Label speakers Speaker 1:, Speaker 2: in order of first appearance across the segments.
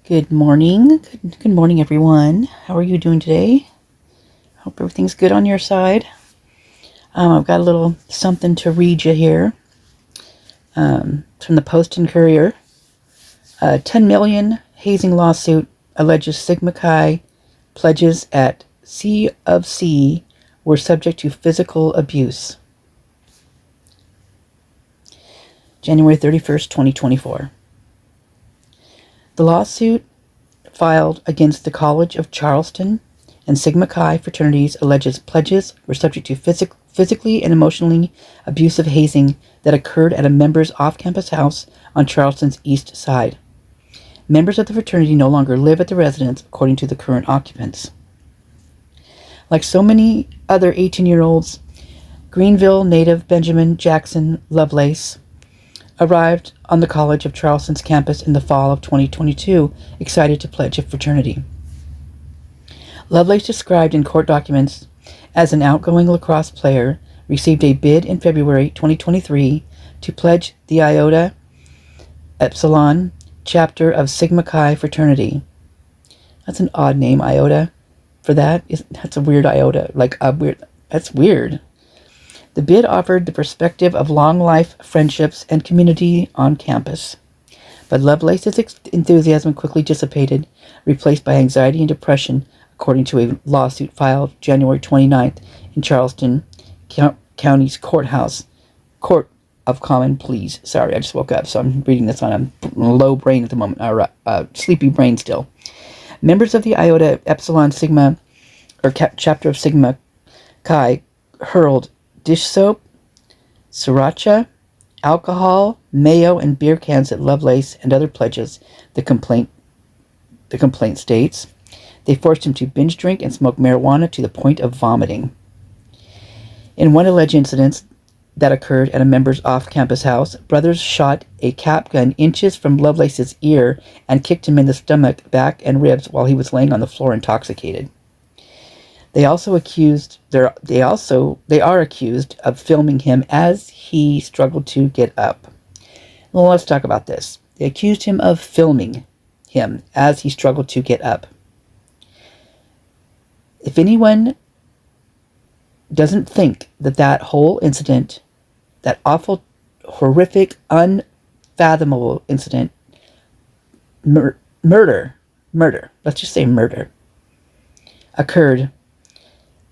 Speaker 1: Good morning. Good morning, everyone. How are you doing today? Hope everything's good on your side. I've got a little something to read you here from the Post and Courier. 10 million hazing lawsuit alleges Sigma Chi pledges at C of C were subject to physical abuse. January 31st, 2024. The lawsuit filed against the College of Charleston and Sigma Chi fraternities alleges pledges were subject to physically and emotionally abusive hazing that occurred at a member's off-campus house on Charleston's east side. Members of the fraternity no longer live at the residence, according to the current occupants. Like so many other 18-year-olds, Greenville native Benjamin Jackson Lovelace arrived on the College of Charleston's campus in the fall of 2022, excited to pledge a fraternity. Lovelace, described in court documents as an outgoing lacrosse player, received a bid in February 2023 to pledge the Iota Epsilon chapter of Sigma Chi fraternity. That's an odd name, Iota. For that, that's a weird Iota. That's weird. The bid offered the perspective of long life friendships and community on campus. But Lovelace's enthusiasm quickly dissipated, replaced by anxiety and depression, according to a lawsuit filed January 29th in Charleston County's Court of Common Pleas. Sorry, I just woke up, so I'm reading this on a low brain at the moment, sleepy brain still. Members of the Iota Epsilon Sigma, or chapter of Sigma Chi, hurled dish soap, sriracha, alcohol, mayo, and beer cans at Lovelace and other pledges, the complaint states. They forced him to binge drink and smoke marijuana to the point of vomiting. In one alleged incident that occurred at a member's off-campus house, brothers shot a cap gun inches from Lovelace's ear and kicked him in the stomach, back, and ribs while he was laying on the floor intoxicated. They are accused of filming him as he struggled to get up. Well, let's talk about this. They accused him of filming him as he struggled to get up. If anyone doesn't think that whole incident, that awful, horrific, unfathomable incident, murder, let's just say murder, occurred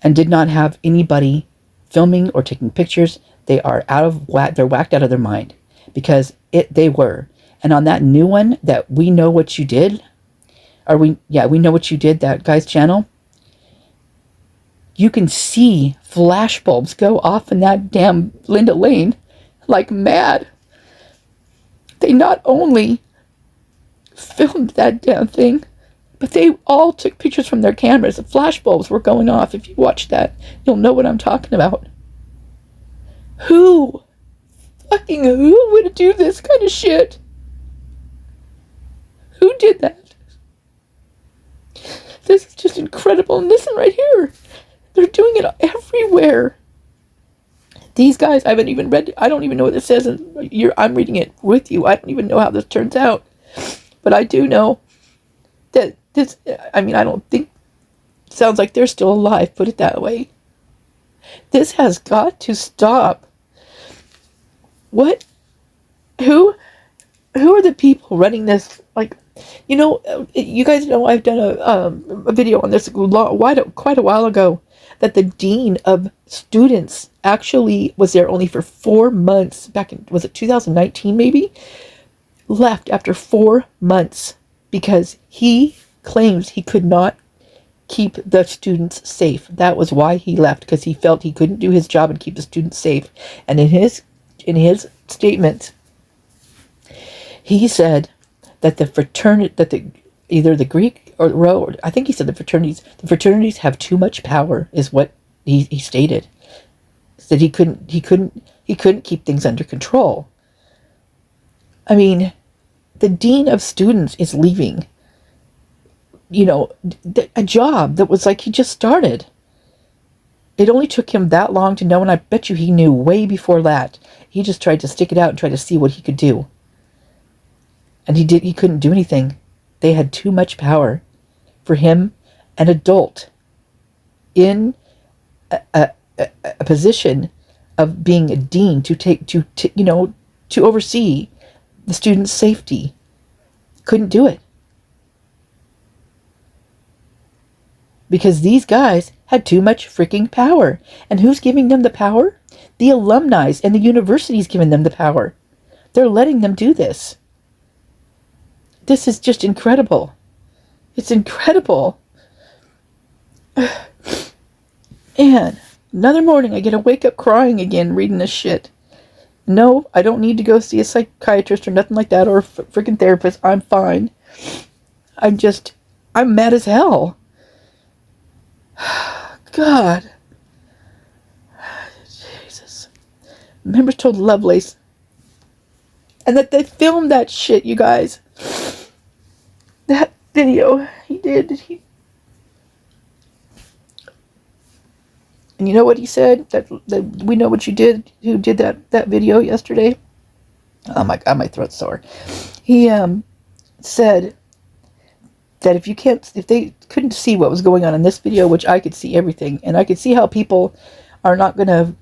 Speaker 1: and did not have anybody filming or taking pictures, they are out of whack. They're whacked out of their mind, because they were. And on that new one, that we know what you did, we know what you did, that guy's channel, you can see flash bulbs go off in that damn Linda Lane like mad. They not only filmed that damn thing, but they all took pictures from their cameras. The flash bulbs were going off. If you watch that, you'll know what I'm talking about. Who would do this kind of shit? Who did that? This is just incredible. And listen right here. They're doing it everywhere. These guys, I haven't even read it. I don't even know what it says. I'm reading it with you. I don't even know how this turns out. But I do know that this, I don't think, sounds like they're still alive, put it that way. This has got to stop. What? Who are the people running this? You guys know I've done a video on this quite a while ago, that the dean of students actually was there only for 4 months, back in, was it 2019 maybe? Left after 4 months because he claims he could not keep the students safe. That was why he left, because he felt he couldn't do his job and keep the students safe. And in his statement, he said that the fraternity, either the Greek or road, I think he said the fraternities have too much power, is what he stated. That he couldn't keep things under control. The dean of students is leaving, a job that was like he just started. It only took him that long to know, and I bet you he knew way before that. He just tried to stick it out and try to see what he could do. And he couldn't do anything. they had too much power for him, an adult, in a position of being a dean to oversee the students' safety. Couldn't do it. Because these guys had too much freaking power. And who's giving them the power? The alumni and the university's giving them the power. They're letting them do this. This is just incredible. It's incredible. And another morning I get to wake up crying again reading this shit. No, I don't need to go see a psychiatrist or nothing like that, or a freaking therapist. I'm fine. I'm mad as hell. God. Jesus. Members told Lovelace. And that they filmed that shit, you guys. That video he did. And you know what he said? That we know what you did. Who did that video yesterday? Oh my God, my throat's sore. He said that if they couldn't see what was going on in this video, which I could see everything, and I could see how people are not gonna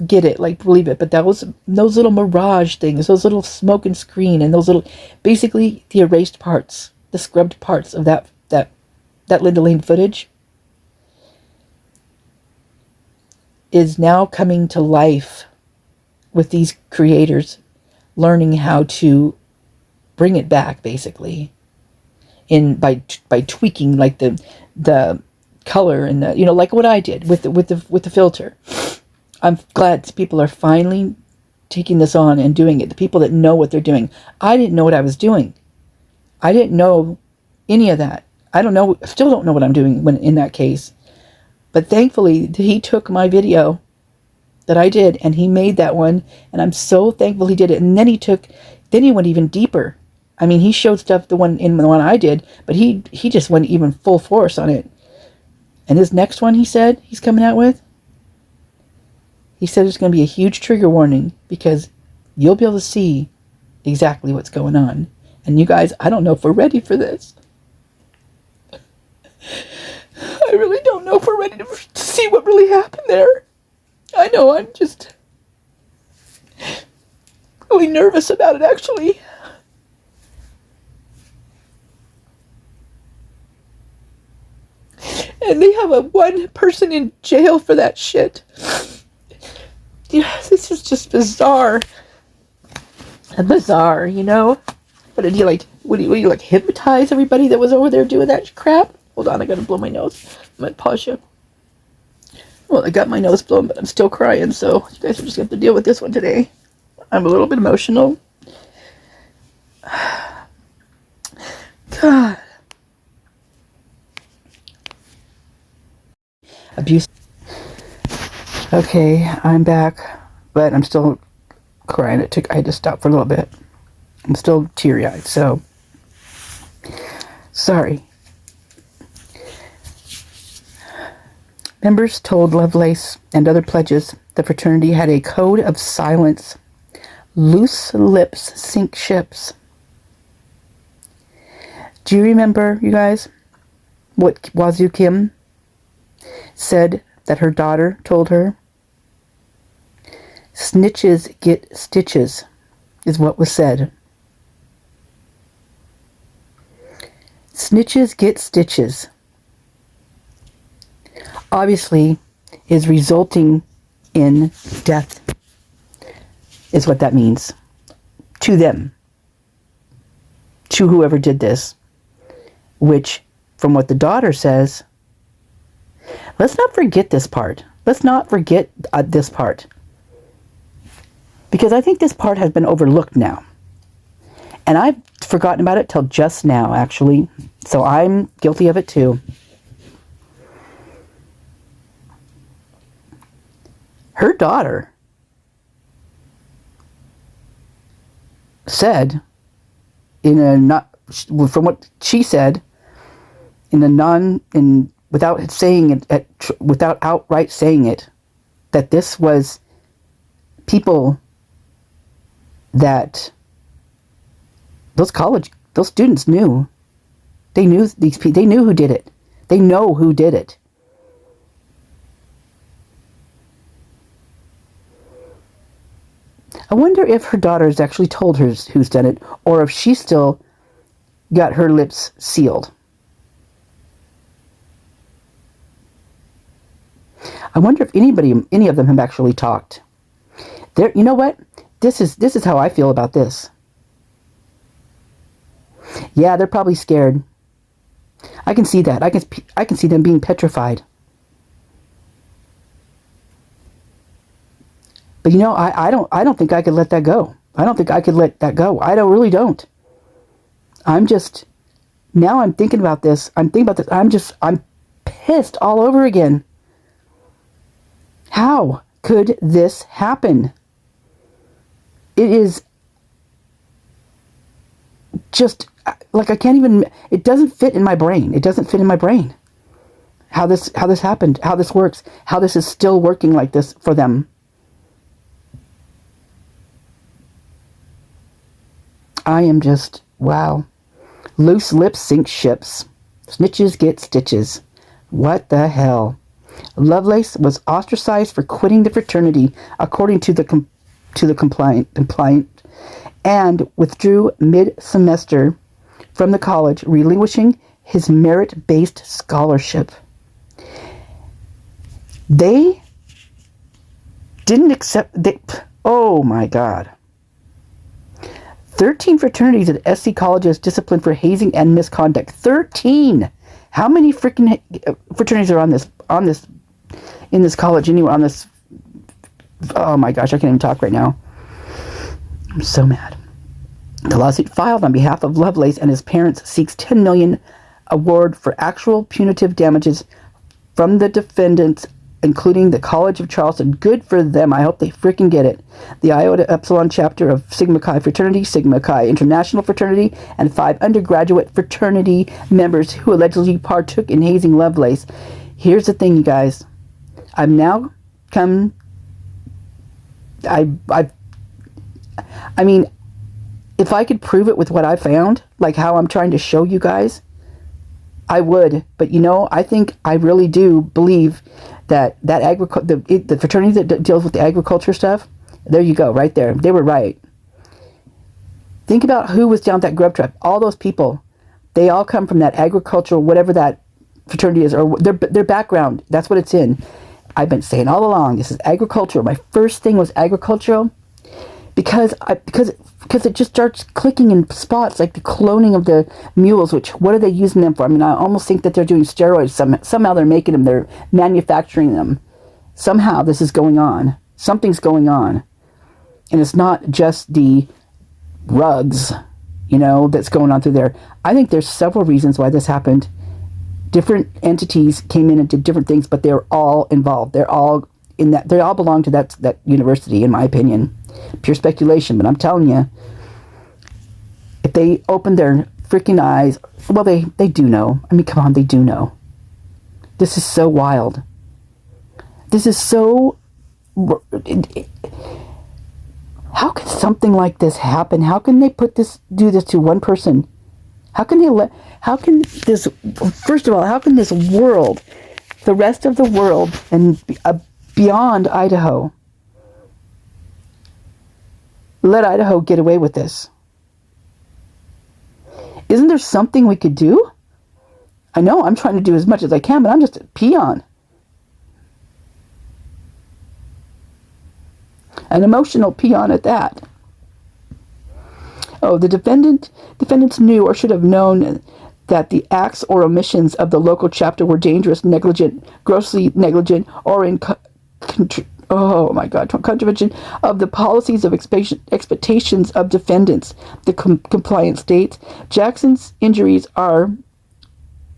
Speaker 1: get it, like believe it, but that was those little mirage things, those little smoke and screen, and those little, basically the erased parts, the scrubbed parts of that Linda Lane footage is now coming to life with these creators learning how to bring it back, basically, by tweaking like the color and the, like what I did with the filter. I'm glad people are finally taking this on and doing it. The people that know what they're doing. I didn't know what I was doing. I didn't know any of that. Still don't know what I'm doing when in that case. But thankfully, he took my video that I did, and he made that one, and I'm so thankful he did it. And then he went even deeper. I mean, he showed stuff the one I did, but he just went even full force on it. And his next one, he said he's coming out with, he said there's going to be a huge trigger warning because you'll be able to see exactly what's going on. And you guys, I don't know if we're ready for this. I really don't know if we're ready to see what really happened there. I know I'm just really nervous about it, actually. And they have one person in jail for that shit. Yeah, this is just bizarre. Bizarre, What did you hypnotize everybody that was over there doing that crap? Hold on, I gotta blow my nose. I'm gonna pause you. Well, I got my nose blown, but I'm still crying, so you guys are just gonna have to deal with this one today. I'm a little bit emotional. God. Abuse. Okay, I'm back, but I'm still crying. I had to stop for a little bit. I'm still teary-eyed, so sorry. Members told Lovelace and other pledges the fraternity had a code of silence. Loose lips sink ships. Do you remember, you guys, what Wazoo Kim said that her daughter told her? Snitches get stitches, is what was said. Snitches get stitches. Obviously, is resulting in death, is what that means. To them. To whoever did this. Which, from what the daughter says, let's not forget this part. Let's not forget this part. Because I think this part has been overlooked now. And I've forgotten about it till just now, actually. So I'm guilty of it too. Her daughter said, from what she said, without saying it, without outright saying it, that this was people that those students knew They knew these people. They knew who did it. They know who did it. I wonder if her daughters actually told her who's done it, or if she still got her lips sealed. I wonder if any of them have actually talked. You know what? This is how I feel about this. Yeah, they're probably scared. I can see that. I can see them being petrified. But I don't think I could let that go. I don't think I could let that go. I really don't. I'm thinking about this. I'm pissed all over again. How could this happen? It is just like I can't even. It doesn't fit in my brain. It doesn't fit in my brain. How this happened? How this works? How this is still working like this for them? I am just wow. Loose lips sink ships. Snitches get stitches. What the hell? Lovelace was ostracized for quitting the fraternity, according to the complaint, and withdrew mid-semester from the college, relinquishing his merit-based scholarship. They didn't accept. Oh my God. 13 fraternities at SC colleges disciplined for hazing and misconduct. 13. How many freaking fraternities are on this in this college anyway? On this, oh my gosh, I can't even talk right now. I'm so mad. The lawsuit filed on behalf of Lovelace and his parents seeks $10 million award for actual punitive damages from the defendants, including the College of Charleston. Good for them. I hope they freaking get it. The Iota Epsilon chapter of Sigma Chi Fraternity, Sigma Chi International Fraternity, and 5 undergraduate fraternity members who allegedly partook in hazing Lovelace. Here's the thing, you guys. I've now come... I mean, if I could prove it with what I found, like how I'm trying to show you guys, I would. But I really do believe that the fraternity that deals with the agriculture stuff, there you go, right there. They were right. Think about who was down that grub trap. All those people, they all come from that agricultural, whatever that fraternity is, or their background. That's what it's in. I've been saying all along, this is agricultural. My first thing was agricultural because it just starts clicking in spots, like the cloning of the mules, which, what are they using them for? I mean, I almost think that they're doing steroids. Somehow they're making them, they're manufacturing them. Somehow this is going on. Something's going on. And it's not just the rugs, that's going on through there. I think there's several reasons why this happened. Different entities came in and did different things, but they're all involved. They're all in that. They all belong to that university, in my opinion. Pure speculation, but I'm telling you, if they open their freaking eyes, well, they do know. I mean, come on, they do know. This is so wild. This is so... How can something like this happen? How can they do this to one person? First of all, how can this world, the rest of the world, and beyond Idaho, let Idaho get away with this? Isn't there something we could do? I know I'm trying to do as much as I can, but I'm just a peon. An emotional peon at that. Oh, the defendants knew or should have known that the acts or omissions of the local chapter were dangerous, negligent, grossly negligent, or in contravention of the policies of expectations of defendants. The compliant states, Jackson's injuries are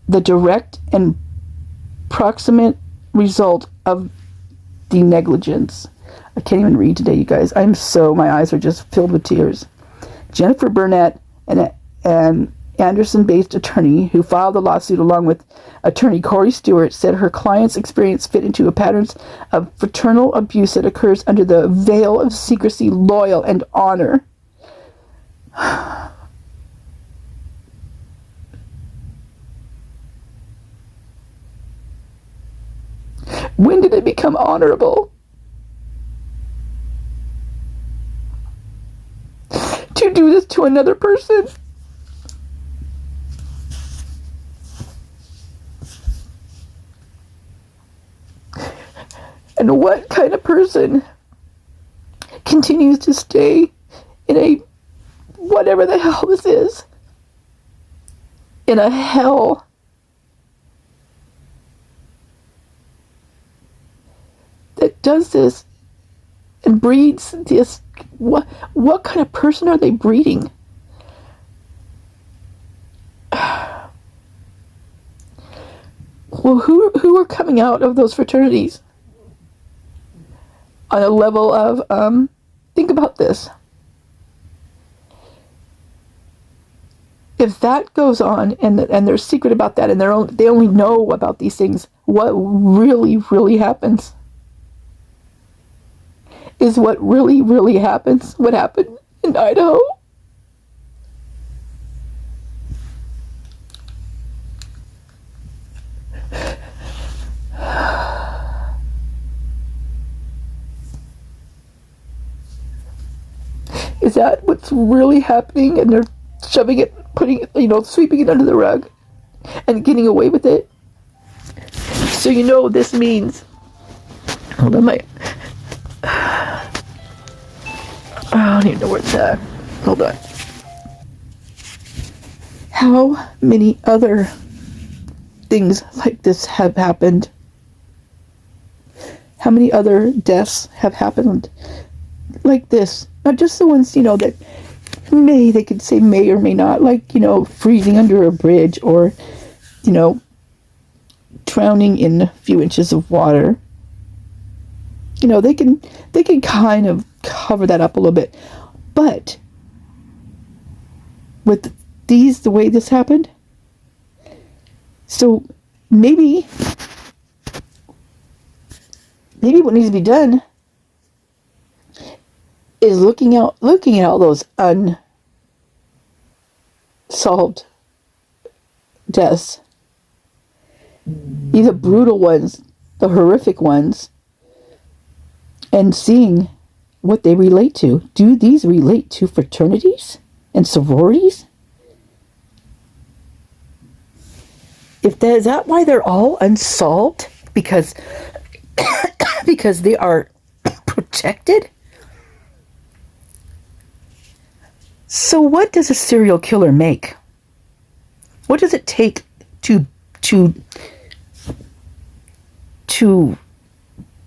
Speaker 1: the direct and proximate result of the negligence. I can't even read today, you guys. My eyes are just filled with tears. Jennifer Burnett, an Anderson-based attorney who filed the lawsuit along with attorney Corey Stewart, said her client's experience fit into a pattern of fraternal abuse that occurs under the veil of secrecy, loyal, and honor. When did it become honorable to do this to another person? And what kind of person continues to stay in a, whatever the hell this is, in a hell that does this and breeds this? What kind of person are they breeding? Well, who are coming out of those fraternities on a level of, think about this. If that goes on and they're secret about that and they only know about these things, what really, really happens is what really, really happens. What happened in Idaho? Is that what's really happening? And they're shoving it, putting it, sweeping it under the rug and getting away with it. So this means, hold on, I don't even know where it's at. Hold on. How many other things like this have happened? How many other deaths have happened like this? Not just the ones, that they could say may or may not, like, freezing under a bridge or, drowning in a few inches of water. They can kind of cover that up a little bit. But with the way this happened, so maybe what needs to be done is looking at all those unsolved deaths, the brutal ones, the horrific ones, and seeing what they relate to. Do these relate to fraternities and sororities? Is that why they're all unsolved? Because they are protected? So what does a serial killer make? What does it take to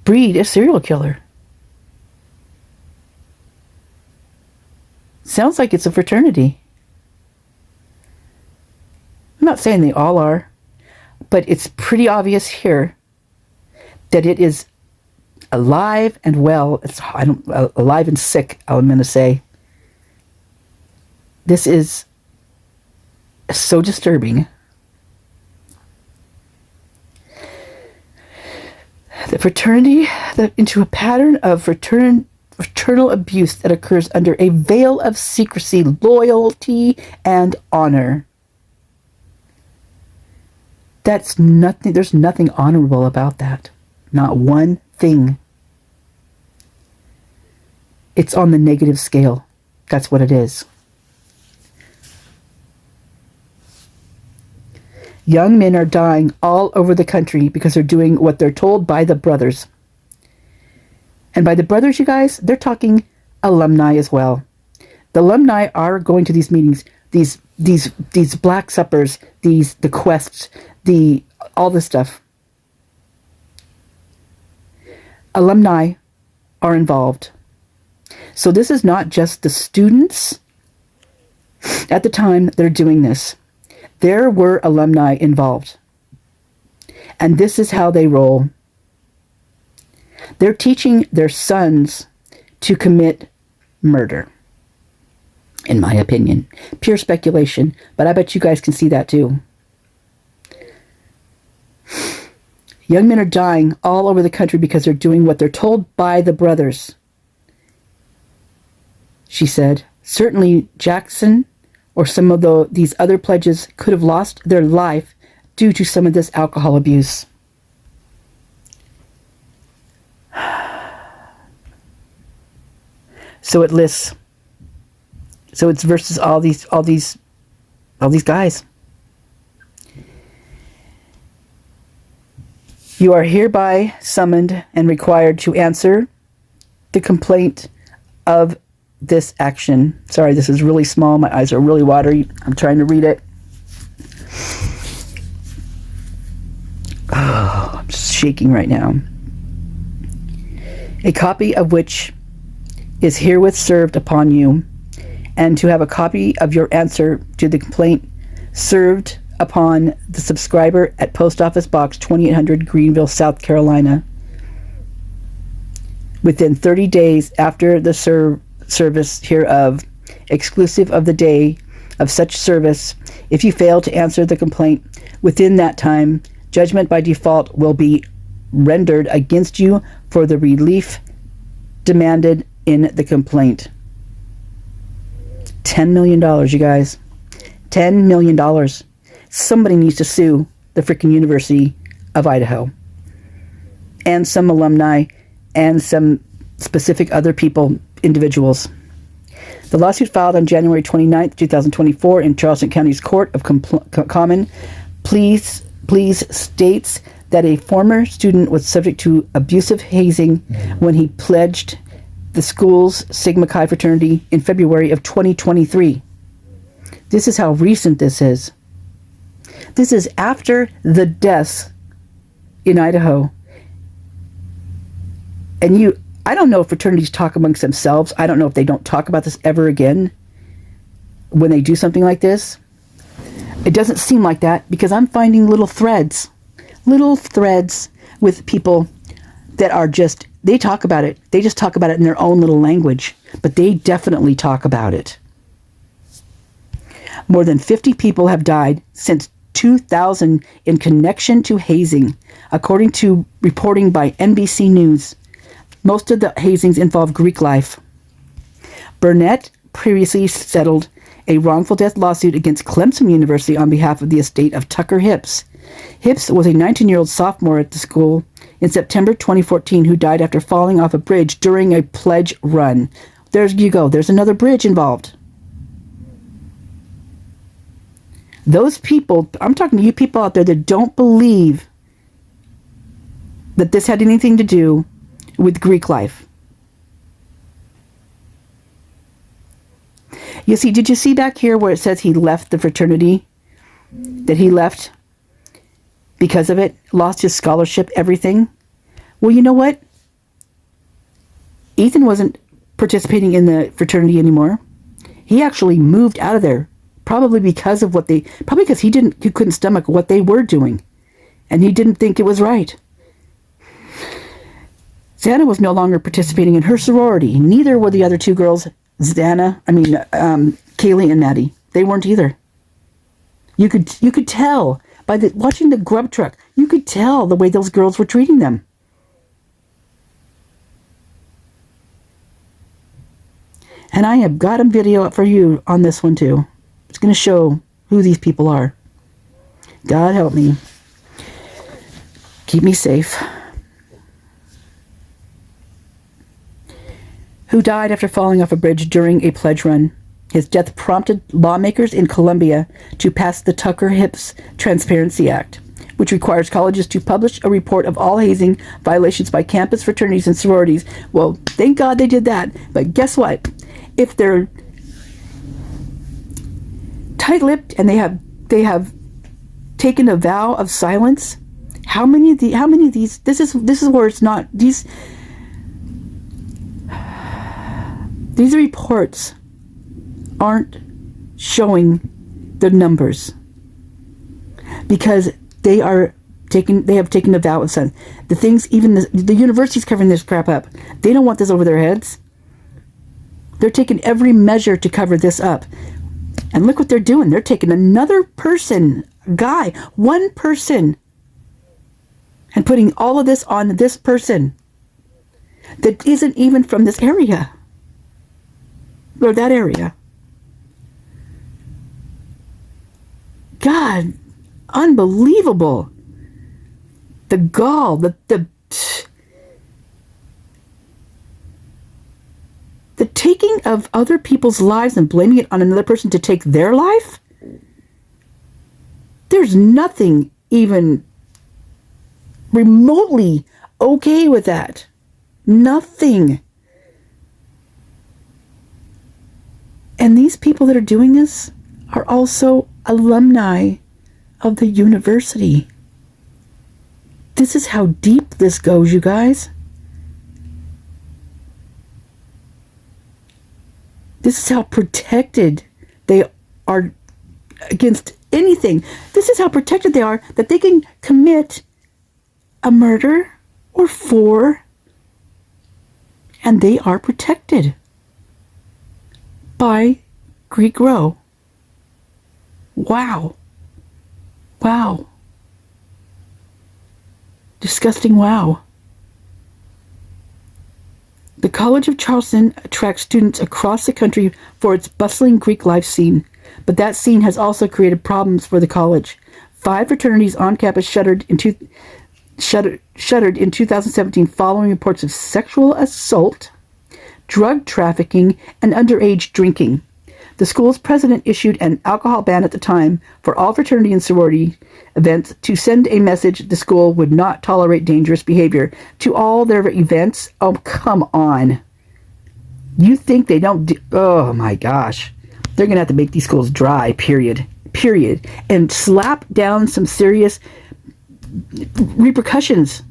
Speaker 1: breed a serial killer? Sounds like it's a fraternity. I'm not saying they all are, but it's pretty obvious here that it is alive and well. Alive and sick, I'm going to say. This is so disturbing. The fraternity, into a pattern of fraternal abuse that occurs under a veil of secrecy, loyalty, and honor. There's nothing honorable about that. Not one thing. It's on the negative scale. That's what it is. Young men are dying all over the country because they're doing what they're told by the brothers. And by the brothers, you guys, they're talking alumni as well. The alumni are going to these meetings, these black suppers, the quests, all this stuff. Alumni are involved. So this is not just the students at the time they're doing this. There were alumni involved. And this is how they roll. They're teaching their sons to commit murder. In my opinion. Pure speculation. But I bet you guys can see that too. Young men are dying all over the country because they're doing what they're told by the brothers. She said, certainly Jackson or some of these other pledges could have lost their life due to some of this alcohol abuse. So it lists. So it's versus all these guys. You are hereby summoned and required to answer the complaint of this action. Sorry, this is really small. My eyes are really watery. I'm trying to read it. Oh, I'm just shaking right now. A copy of which is herewith served upon you, and to have a copy of your answer to the complaint served upon the subscriber at Post Office Box 2800, Greenville, South Carolina, within 30 days after the service hereof, exclusive of the day of such service. If you fail to answer the complaint within that time, judgment by default will be rendered against you for the relief demanded in the complaint. $10 million, you guys. $10 million. Somebody needs to sue the freaking University of Idaho. And some alumni and some specific other people, individuals. The lawsuit filed on January 29th, 2024 in Charleston County's Court of Common Pleas states that a former student was subject to abusive hazing when he pledged the school's Sigma Chi fraternity in February of 2023. This is how recent this is. This is after the deaths in Idaho. And I don't know if fraternities talk amongst themselves. I don't know if they don't talk about this ever again when they do something like this. It doesn't seem like that, because I'm finding little threads with people that are just, they talk about it. They just talk about it in their own little language, but they definitely talk about it. More than 50 people have died since 2000 in connection to hazing, according to reporting by NBC News. Most of the hazings involve Greek life. Burnett previously settled a wrongful death lawsuit against Clemson University on behalf of the estate of Tucker Hipps. Hipps was a 19-year-old sophomore at the school in September 2014 who died after falling off a bridge during a pledge run. There you go. There's another bridge involved. Those people, I'm talking to you people out there that don't believe that this had anything to do with Greek life. You see, did you see back here where it says he left the fraternity? That he left because of it? Lost his scholarship, everything? Well, you know what? Ethan wasn't participating in the fraternity anymore. He actually moved out of there. Probably because he couldn't stomach what they were doing. And he didn't think it was right. Xana was no longer participating in her sorority. Neither were the other two girls, Kaylee and Maddie. They weren't either. You could tell by watching the grub truck. You could tell the way those girls were treating them. And I have got a video up for you on this one too. It's going to show who these people are. God help me. Keep me safe. Who died after falling off a bridge during a pledge run. His death prompted lawmakers in Columbia to pass the Tucker Hipps Transparency Act, which requires colleges to publish a report of all hazing violations by campus fraternities and sororities. Well, thank God they did that. But guess what? If they're tight-lipped and they have taken a vow of silence, how many of these? This is where it's not these reports aren't showing the numbers because they have taken a vow of silence. The things, even the university's covering this crap up. They don't want this over their heads. They're taking every measure to cover this up. And look what they're doing. They're taking another person, one person, and putting all of this on this person that isn't even from this area or that area. God, unbelievable. The gall, The taking of other people's lives and blaming it on another person to take their life? There's nothing even remotely okay with that. Nothing. And these people that are doing this are also alumni of the university. This is how deep this goes, you guys. This is how protected they are against anything. This is how protected they are that they can commit a murder or 4, and they are protected by Greek row. Wow. Wow. Disgusting wow. The College of Charleston attracts students across the country for its bustling Greek life scene, but that scene has also created problems for the college. 5 fraternities on campus shuttered in 2017 following reports of sexual assault, drug trafficking, and underage drinking. The school's president issued an alcohol ban at the time for all fraternity and sorority events to send a message the school would not tolerate dangerous behavior to all their events. Oh, come on. You think they don't do... Oh, my gosh. They're going to have to make these schools dry, period. Period. And slap down some serious repercussions.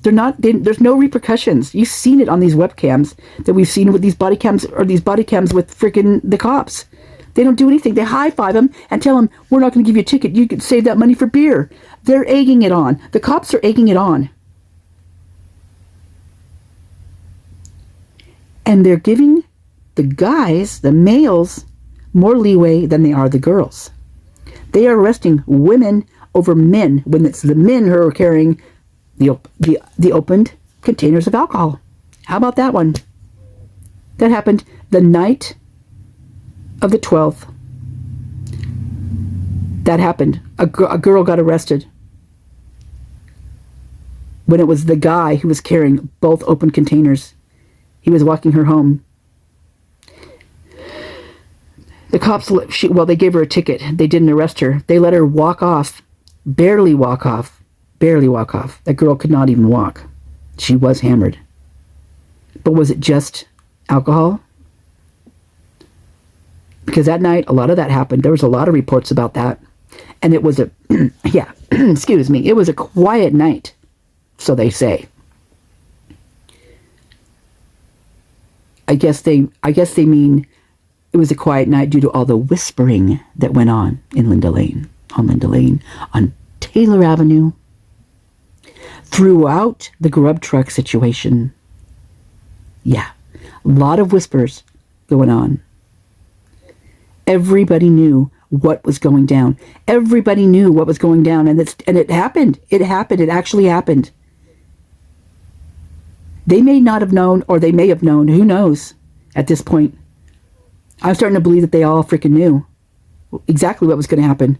Speaker 1: There's no repercussions. You've seen it on these webcams that we've seen with these body cams, or these body cams with freaking the cops. They don't do anything. They high-five them and tell them, we're not going to give you a ticket. You can save that money for beer. They're egging it on. The cops are egging it on. And they're giving the guys, the males, more leeway than they are the girls. They are arresting women over men when it's the men who are carrying the opened containers of alcohol. How about that one? That happened the night of the 12th. That happened. A girl got arrested when it was the guy who was carrying both open containers. He was walking her home. The cops, they gave her a ticket. They didn't arrest her. They let her walk off. Barely walk off. Barely walk off. That girl could not even walk. She was hammered. But was it just alcohol? Because that night, a lot of that happened. There was a lot of reports about that. And it was a, yeah, excuse me, it was a quiet night, so they say. I guess they mean it was a quiet night due to all the whispering that went on in Linda Lane, on Taylor Avenue, throughout the grub truck situation. Yeah, a lot of whispers going on. Everybody knew what was going down. Everybody knew what was going down, and it happened. It happened. It actually happened. They may not have known, or they may have known. Who knows at this point? I'm starting to believe that they all freaking knew exactly what was going to happen.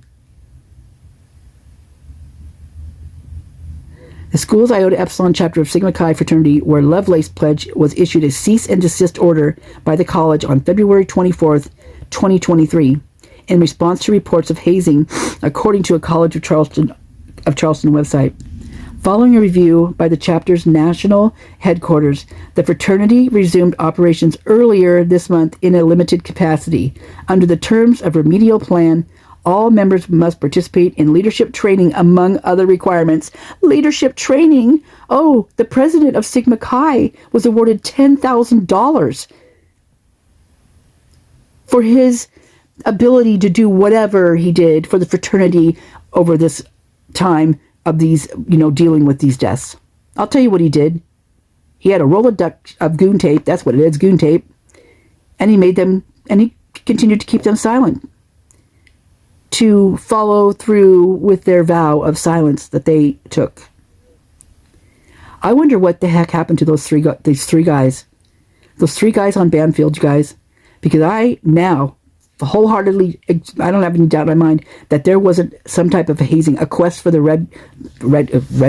Speaker 1: The school's Iota Epsilon chapter of Sigma Chi Fraternity, where Lovelace Pledge was issued a cease and desist order by the college on February 24th, 2023, in response to reports of hazing, according to a College of Charleston website. Following a review by the chapter's national headquarters, the fraternity resumed operations earlier this month in a limited capacity. Under the terms of remedial plan, all members must participate in leadership training, among other requirements. Leadership training? Oh, the president of Sigma Chi was awarded $10,000 for his ability to do whatever he did for the fraternity over this time of these, dealing with these deaths. I'll tell you what he did. He had a roll of goon tape. That's what it is, goon tape. And he made them, and he continued to keep them silent, to follow through with their vow of silence that they took. I wonder what the heck happened to these three guys. Those 3 guys on Banfield, you guys. Because I now wholeheartedly, I don't have any doubt in my mind that there wasn't some type of hazing, a quest for the Red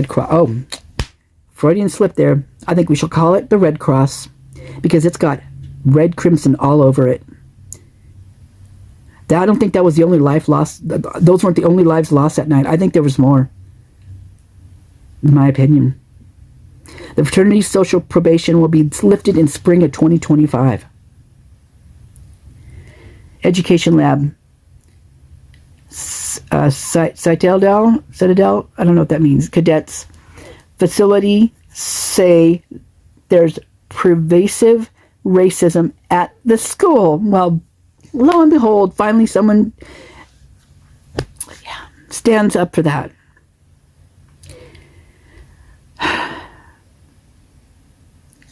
Speaker 1: Cross. Oh, Freudian slip there. I think we shall call it the Red Cross, because it's got red crimson all over it. I don't think that was the only life lost. Those weren't the only lives lost that night. I think there was more, in my opinion. The fraternity's social probation will be lifted in spring of 2025. Education lab. Citadel, I don't know what that means. Cadets. Facility say there's pervasive racism at the school. Well, lo and behold, finally someone stands up for that.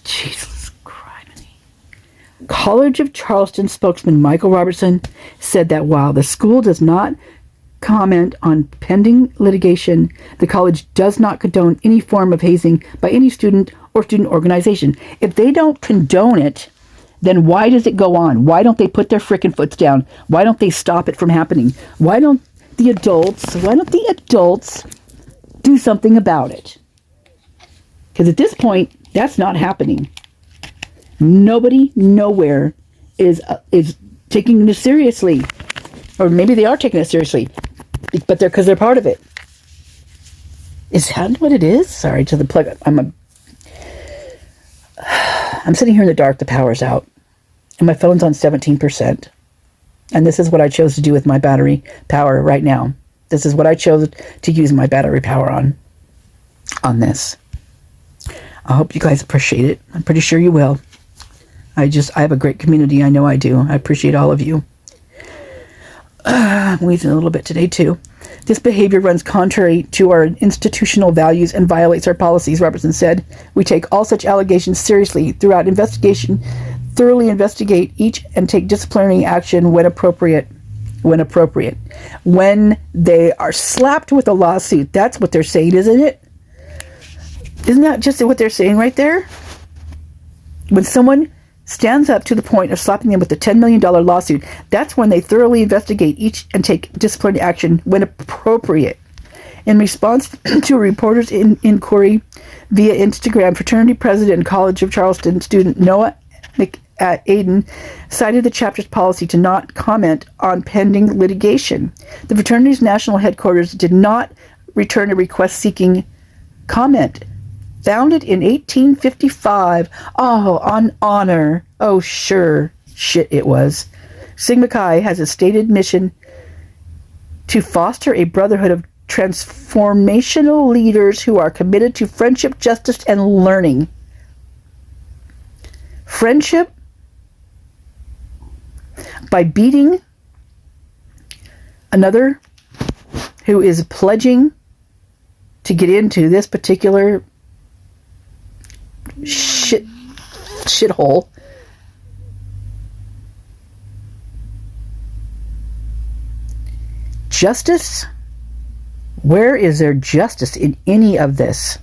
Speaker 1: Jesus Christ. College of Charleston spokesman Michael Robertson said that while the school does not comment on pending litigation, the college does not condone any form of hazing by any student or student organization. If they don't condone it, then why does it go on? Why don't they put their frickin' foots down? Why don't they stop it from happening? Why don't the adults do something about it? Because at this point, that's not happening. Nobody, nowhere is taking this seriously. Or maybe they are taking it seriously, but because they're part of it. Is that what it is? Sorry to the plug. I'm sitting here in the dark. The power's out, and my phone's on 17%. And this is what I chose to do with my battery power right now. This is what I chose to use my battery power on this. I hope you guys appreciate it. I'm pretty sure you will. I have a great community. I know I do. I appreciate all of you. I'm wheezing a little bit today too. This behavior runs contrary to our institutional values and violates our policies, Robertson said. We take all such allegations seriously throughout investigation, thoroughly investigate each and take disciplinary action when appropriate. When they are slapped with a lawsuit, that's what they're saying, isn't it? Isn't that just what they're saying right there? When someone stands up to the point of slapping them with a $10 million lawsuit, that's when they thoroughly investigate each and take disciplinary action when appropriate. In response to a reporter's inquiry via Instagram, Fraternity President and College of Charleston student Noah Aiden cited the chapter's policy to not comment on pending litigation. The fraternity's national headquarters did not return a request seeking comment. Founded in 1855. Oh, on honor. Oh, sure. Shit, it was. Sigma Chi has a stated mission to foster a brotherhood of transformational leaders who are committed to friendship, justice, and learning. Friendship by beating another who is pledging to get into this particular shithole. Justice? Where is there justice in any of this?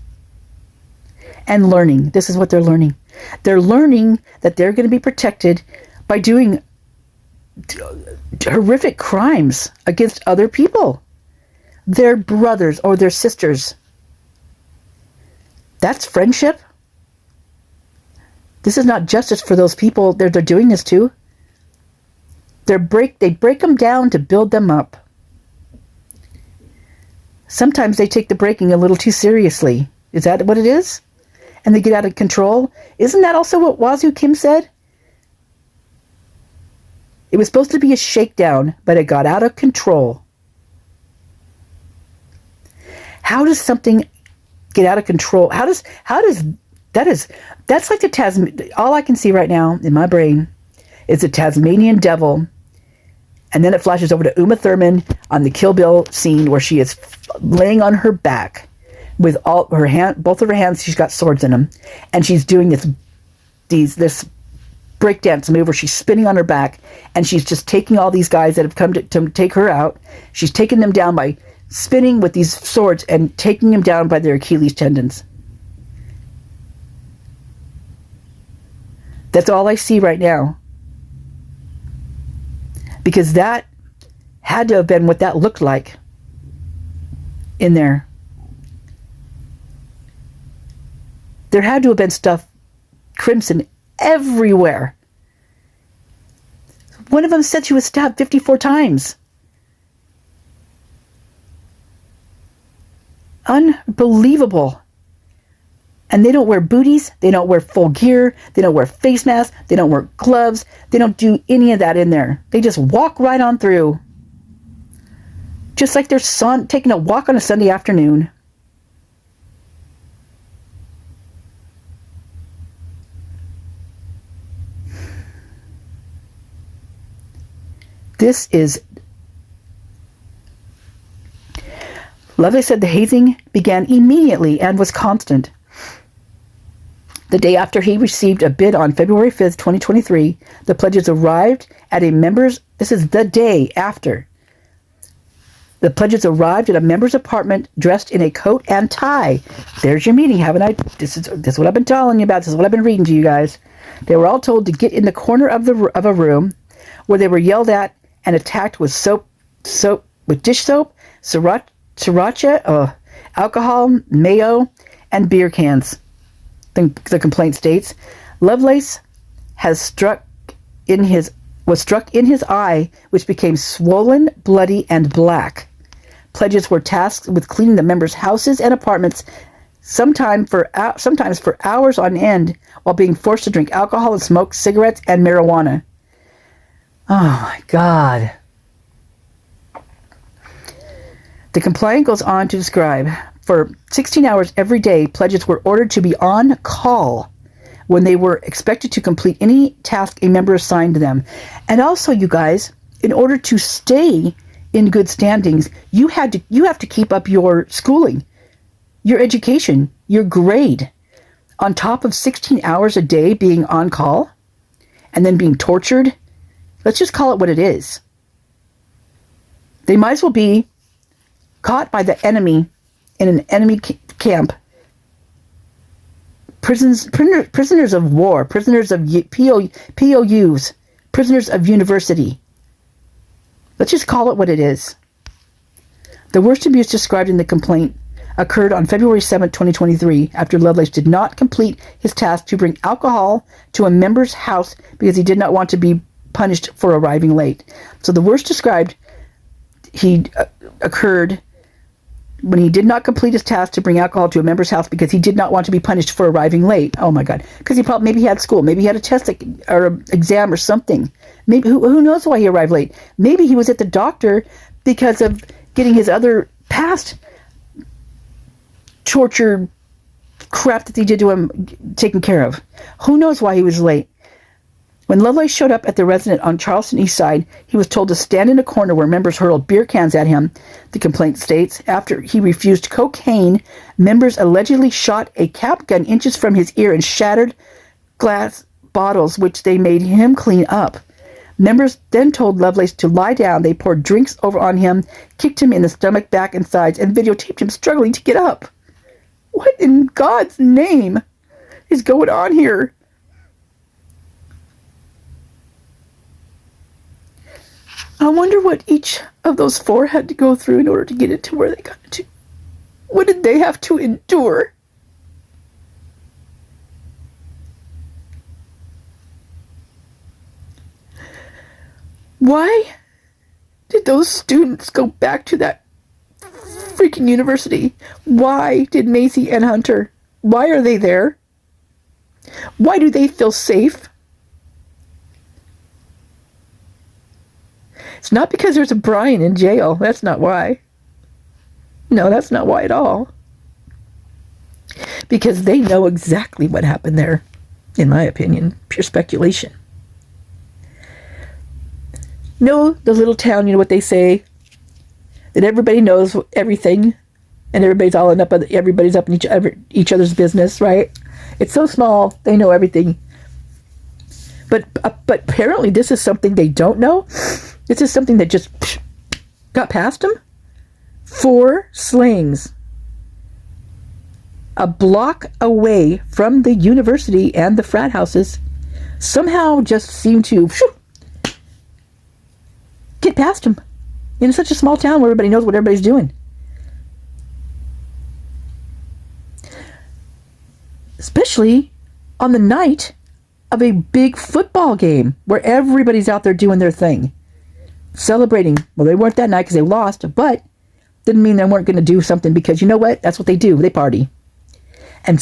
Speaker 1: And learning. This is what they're learning. They're learning that they're going to be protected by doing horrific crimes against other people. Their brothers or their sisters. That's friendship. This is not justice for those people they're doing this to. They break them down to build them up. Sometimes they take the breaking a little too seriously. Is that what it is? And they get out of control? Isn't that also what Wazoo Kim said? It was supposed to be a shakedown, but it got out of control. How does something get out of control? That's like the all I can see right now in my brain is the Tasmanian devil. And then it flashes over to Uma Thurman on the Kill Bill scene where she is laying on her back with both of her hands, she's got swords in them. And she's doing this breakdance move where she's spinning on her back and she's just taking all these guys that have come to take her out. She's taking them down by spinning with these swords and taking them down by their Achilles tendons. That's all I see right now. Because that had to have been what that looked like in there. There had to have been stuff crimson everywhere One of them said she was stabbed 54 times. Unbelievable. And they don't wear booties. They don't wear full gear. They don't wear face masks. They don't wear gloves. They don't do any of that in there. They just walk right on through. Just like they're taking a walk on a Sunday afternoon. This is... Lovelace said the hazing began immediately and was constant. The day after he received a bid on February 5th, 2023, the pledges arrived at a member's... This is the day after. The pledges arrived at a member's apartment dressed in a coat and tie. There's your meeting, haven't I? This is what I've been telling you about. This is what I've been reading to you guys. They were all told to get in the corner of a room where they were yelled at and attacked with dish soap, sriracha, alcohol, mayo, and beer cans. The complaint states, Lovelace was struck in his eye, which became swollen, bloody, and black. Pledges were tasked with cleaning the members' houses and apartments, sometimes for hours on end, while being forced to drink alcohol and smoke cigarettes and marijuana. Oh my God. The complaint goes on to describe, for 16 hours every day, pledges were ordered to be on call when they were expected to complete any task a member assigned to them. And also, you guys, in order to stay in good standings, you have to keep up your schooling, your education, your grade, on top of 16 hours a day being on call and then being tortured. Let's just call it what it is. They might as well be caught by the enemy in an enemy camp. Prisoners of war, prisoners of POUs, prisoners of university. Let's just call it what it is. The worst abuse described in the complaint occurred on February 7, 2023, after Lovelace did not complete his task to bring alcohol to a member's house because he did not want to be punished for arriving late. So the worst described occurred when he did not complete his task to bring alcohol to a member's house because he did not want to be punished for arriving late. Oh my God. Because maybe he had school. Maybe he had a test or an exam or something. Maybe who knows why he arrived late. Maybe he was at the doctor because of getting his other past torture crap that they did to him taken care of. Who knows why he was late. When Lovelace showed up at the residence on Charleston East Side, he was told to stand in a corner where members hurled beer cans at him, the complaint states. After he refused cocaine, members allegedly shot a cap gun inches from his ear and shattered glass bottles, which they made him clean up. Members then told Lovelace to lie down. They poured drinks over on him, kicked him in the stomach, back, and sides, and videotaped him struggling to get up. What in God's name is going on here? I wonder what each of those four had to go through in order to get it to where they got it to. What did they have to endure? Why did those students go back to that freaking university? Why did Macy and Hunter? Why are they there? Why do they feel safe? It's not because there's a Brian in jail. That's not why. No, that's not why at all. Because they know exactly what happened there, in my opinion. Pure speculation. No, the little town, you know what they say? That everybody knows everything. And everybody's up in each other's business, right? It's so small, they know everything. But apparently this is something they don't know. This is something that just got past them. 4 slings. A block away from the university and the frat houses somehow just seem to get past them. In such a small town where everybody knows what everybody's doing. Especially on the night of a big football game where everybody's out there doing their thing, celebrating. Well, they weren't that night because they lost, but didn't mean they weren't going to do something, because you know what? That's what they do. They party. And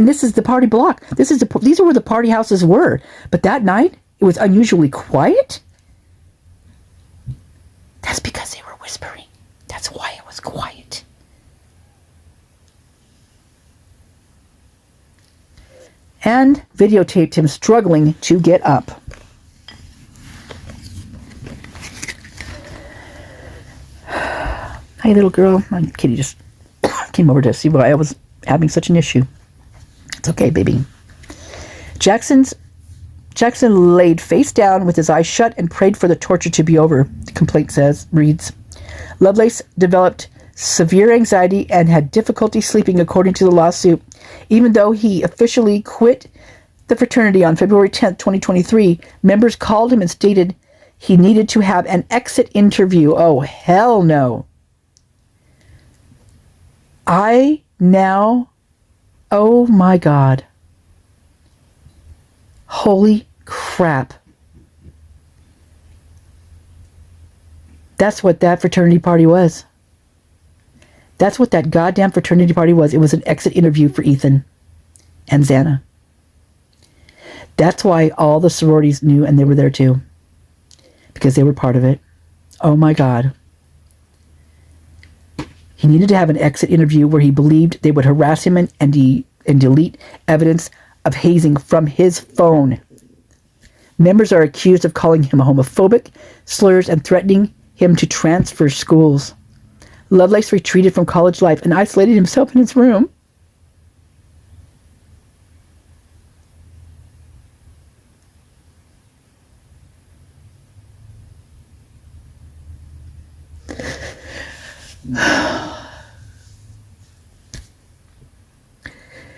Speaker 1: this is the party block. These are where the party houses were. But that night, it was unusually quiet. That's because they were whispering. That's why it was quiet. And videotaped him struggling to get up. Hi, little girl. My kitty just came over to see why I was having such an issue. It's okay, baby. Jackson laid face down with his eyes shut and prayed for the torture to be over, the complaint reads. Lovelace developed severe anxiety and had difficulty sleeping, according to the lawsuit. Even though he officially quit the fraternity on February 10th, 2023, members called him and stated he needed to have an exit interview. Oh, hell no. Oh my God. Holy crap. That's what that fraternity party was. That's what that goddamn fraternity party was. It was an exit interview for Ethan and Xana. That's why all the sororities knew, and they were there too. Because they were part of it. Oh my God. He needed to have an exit interview where he believed they would harass him and delete evidence of hazing from his phone. Members are accused of calling him homophobic slurs and threatening him to transfer schools. Lovelace retreated from college life and isolated himself in his room.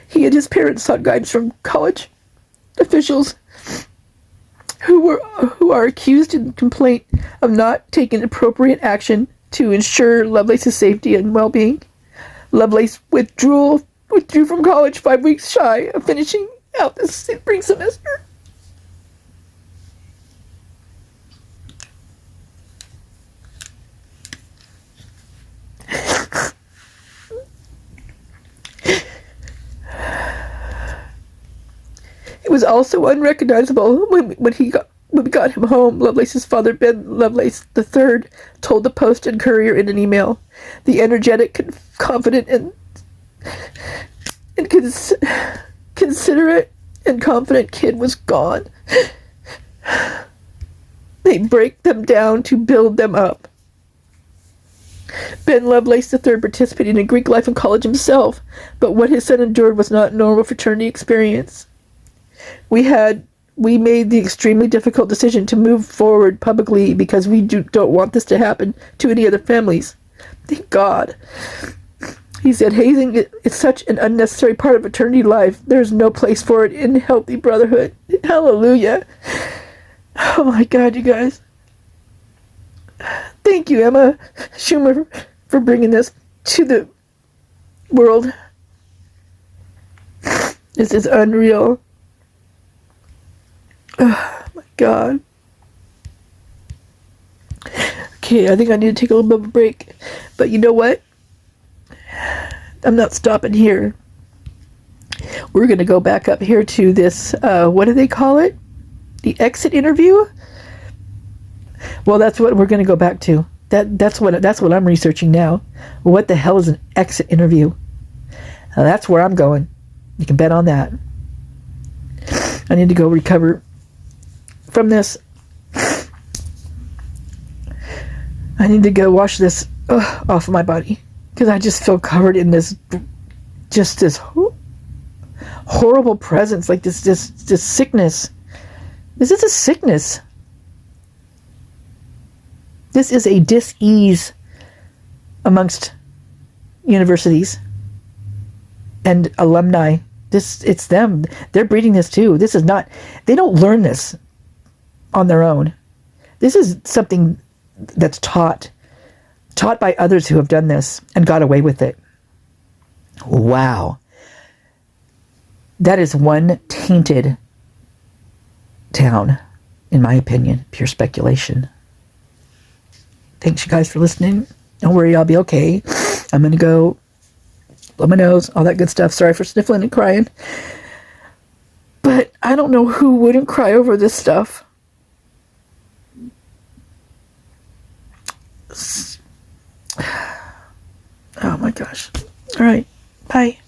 Speaker 1: He and his parents sought guidance from college officials who are accused in the complaint of not taking appropriate action to ensure Lovelace's safety and well-being. Lovelace withdrew from college 5 weeks shy of finishing out the spring semester. It was also unrecognizable when we got him home. Lovelace's father, Ben Lovelace III, told the Post and Courier in an email. The energetic, confident, and considerate and confident kid was gone. They break them down to build them up. Ben Lovelace III participated in Greek life in college himself, but what his son endured was not a normal fraternity experience. We made the extremely difficult decision to move forward publicly because we don't want this to happen to any other families. Thank God. He said, hazing is such an unnecessary part of fraternity life. There's no place for it in healthy brotherhood. Hallelujah. Oh my God, you guys. Thank you, Emma Schumer, for bringing this to the world. This is unreal. Oh my God. Okay, I think I need to take a little bit of a break. But you know what? I'm not stopping here. We're going to go back up here to this, what do they call it? The exit interview? Well, that's what we're going to go back to. That's what I'm researching now. What the hell is an exit interview? Now, that's where I'm going. You can bet on that. I need to go recover from this. I need to go wash this off of my body, because I just feel covered in this horrible presence, like this sickness. This is a sickness. This is a dis-ease amongst universities and alumni. It's them. They're breeding this too. This is not, they don't learn this on their own. This is something that's taught by others who have done this and got away with it. Wow. That is one tainted town, in my opinion. Pure speculation. Thanks, you guys, for listening. Don't worry, I'll be okay. I'm going to go blow my nose, all that good stuff. Sorry for sniffling and crying. But I don't know who wouldn't cry over this stuff. Oh my gosh. All right. Bye.